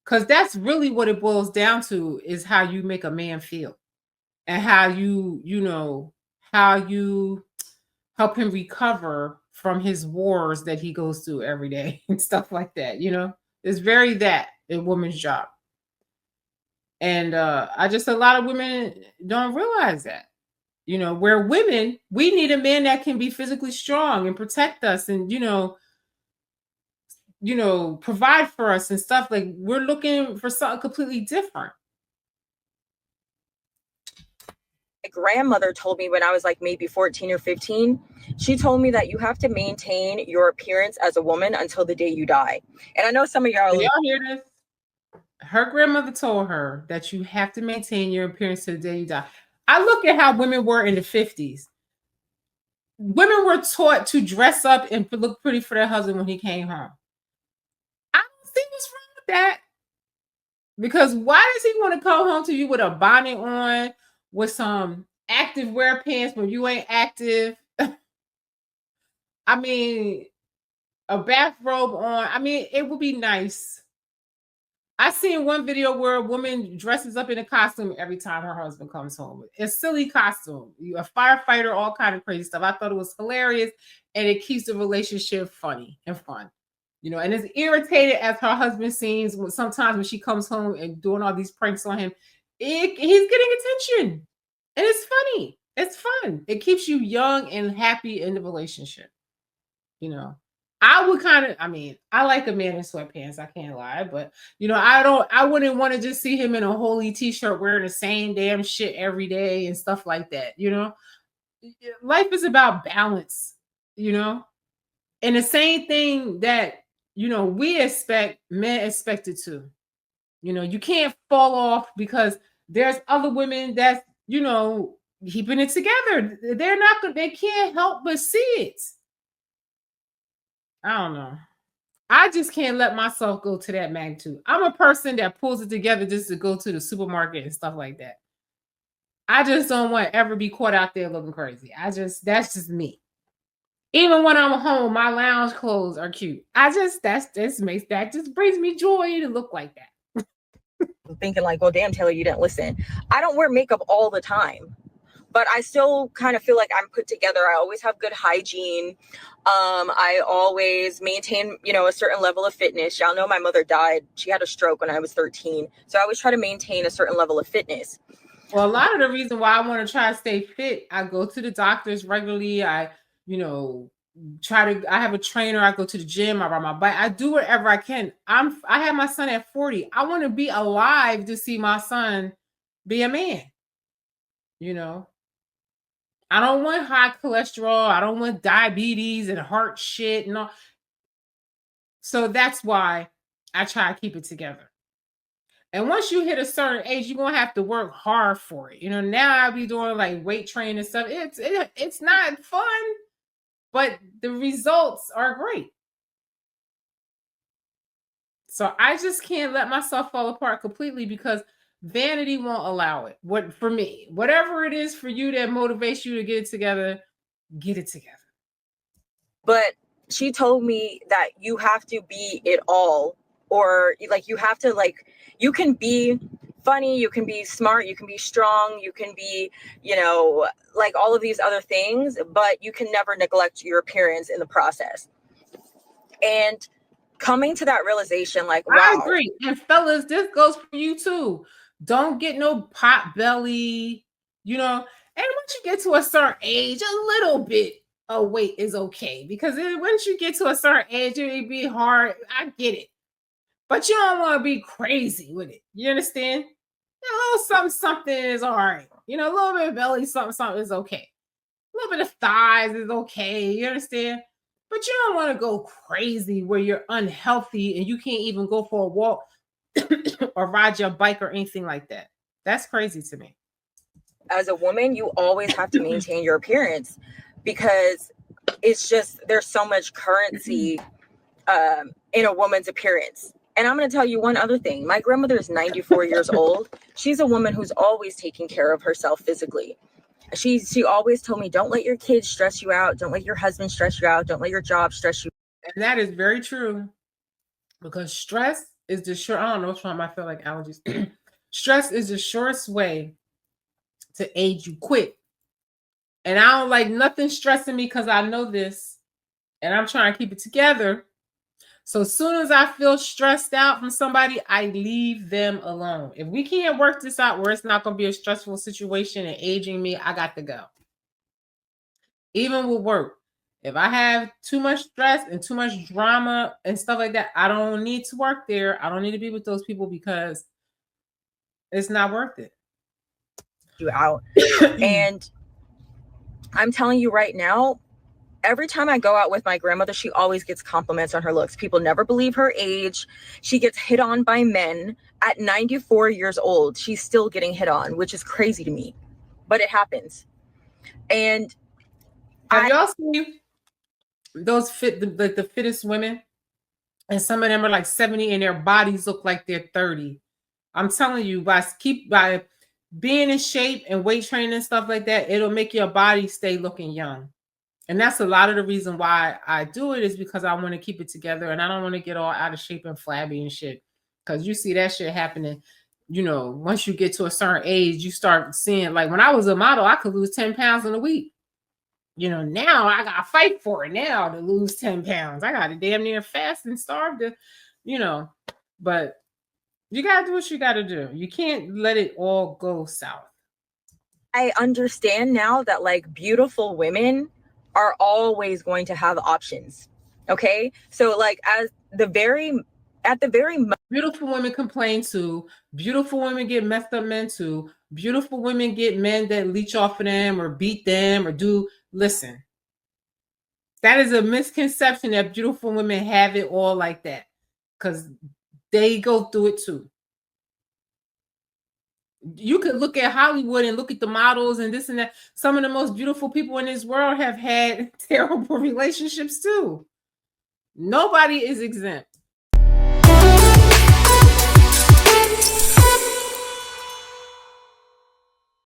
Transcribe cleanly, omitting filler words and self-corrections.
Because that's really what it boils down to, is how you make a man feel, and how how you help him recover from his wars that he goes through every day and stuff like that. It's very that a woman's job. And I just, a lot of women don't realize that. Where women, we need a man that can be physically strong and protect us, and provide for us and stuff. Like, we're looking for something completely different. My grandmother told me when I was like maybe 14 or 15, she told me that you have to maintain your appearance as a woman until the day you die. And I know some of y'all hear this. Her grandmother told her that you have to maintain your appearance to the day you die. I look at how women were in the 50s. Women were taught to dress up and look pretty for their husband when he came home. I don't see what's wrong with that. Because why does he want to come home to you with a bonnet on, with some active wear pants when you ain't active? I mean, a bathrobe on. I mean, it would be nice. I seen one video where a woman dresses up in a costume every time her husband comes home. It's a silly costume. A firefighter, all kind of crazy stuff. I thought it was hilarious, and it keeps the relationship funny and fun. And it's irritated as her husband seems sometimes when she comes home and doing all these pranks on him. He's getting attention, and it's funny. It's fun. It keeps you young and happy in the relationship. I would I like a man in sweatpants. I can't lie, but I wouldn't want to just see him in a holy t-shirt wearing the same damn shit every day and stuff like that. Life is about balance, and the same thing that, we expect, men expect it too. You can't fall off because there's other women that's, keeping it together. They can't help but see it. I don't know. I just can't let myself go to that magnitude. I'm a person that pulls it together just to go to the supermarket and stuff like that. I just don't want to ever be caught out there looking crazy. That's just me. Even when I'm home, my lounge clothes are cute. That just brings me joy to look like that. Thinking like, well, damn, Taylor, you didn't listen. I don't wear makeup all the time, but I still kind of feel like I'm put together. I always have good hygiene. I always maintain, a certain level of fitness. Y'all know my mother died. She had a stroke when I was 13. So I always try to maintain a certain level of fitness. Well, a lot of the reason why I want to try to stay fit, I go to the doctors regularly. I have a trainer. I go to the gym. I ride my bike. I do whatever I can. I have my son at 40. I want to be alive to see my son be a man. I don't want high cholesterol. I don't want diabetes and heart shit and all. So that's why I try to keep it together. And once you hit a certain age, you're gonna have to work hard for it. Now I'll be doing like weight training and stuff. It's not fun, but the results are great. So I just can't let myself fall apart completely because vanity won't allow it. For me, whatever it is for you that motivates you to get it together, get it together. But she told me that you have to be it all, or like you have to, like, you can be funny, you can be smart, you can be strong, you can be, like all of these other things, but you can never neglect your appearance in the process. And coming to that realization, like, wow. I agree. And fellas, this goes for you too. Don't get no pot belly, and once you get to a certain age, a little bit of weight is okay, because once you get to a certain age, it'll be hard. I get it. But you don't want to be crazy with it. You understand? A little something is all right. A little bit of belly, something is okay. A little bit of thighs is okay. You understand? But you don't want to go crazy where you're unhealthy and you can't even go for a walk or ride your bike or anything like that. That's crazy to me. As a woman, you always have to maintain your appearance because it's just, there's so much currency in a woman's appearance. And I'm going to tell you one other thing. My grandmother is 94 years old. She's a woman who's always taking care of herself physically. She always told me, don't let your kids stress you out. Don't let your husband stress you out. Don't let your job stress you. And that is very true, because stress is the short. I don't know what's wrong. I feel like allergies. Stress is the shortest way to age you quick. And I don't like nothing stressing me because I know this, and I'm trying to keep it together. So as soon as I feel stressed out from somebody, I leave them alone. If we can't work this out where it's not going to be a stressful situation and aging me, I got to go. Even with work. If I have too much stress and too much drama and stuff like that, I don't need to work there. I don't need to be with those people because it's not worth it. You out. And I'm telling you right now, every time I go out with my grandmother, she always gets compliments on her looks. People never believe her age. She gets hit on by men at 94 years old. She's still getting hit on, which is crazy to me, but it happens. And have y'all seen those the fittest women? And some of them are like 70 and their bodies look like they're 30. I'm telling you, by being in shape and weight training and stuff like that, it'll make your body stay looking young. And that's a lot of the reason why I do it, is because I want to keep it together and I don't want to get all out of shape and flabby and shit. Because you see that shit happening, you know, once you get to a certain age, you start seeing, like when I was a model, I could lose 10 pounds in a week. You know, now I got to fight for it now to lose 10 pounds. I got to damn near fast and starve to, you know, but you got to do what you got to do. You can't let it all go south. I understand now that like beautiful women are always going to have options. Okay. So like at the very beautiful women complain too. Beautiful women get messed up men too. Beautiful women get men that leech off of them or beat them or do. Listen, that is a misconception that beautiful women have it all like that, because they go through it too. You could look at Hollywood and look at the models and this and that. Some of the most beautiful people in this world have had terrible relationships too. Nobody is exempt.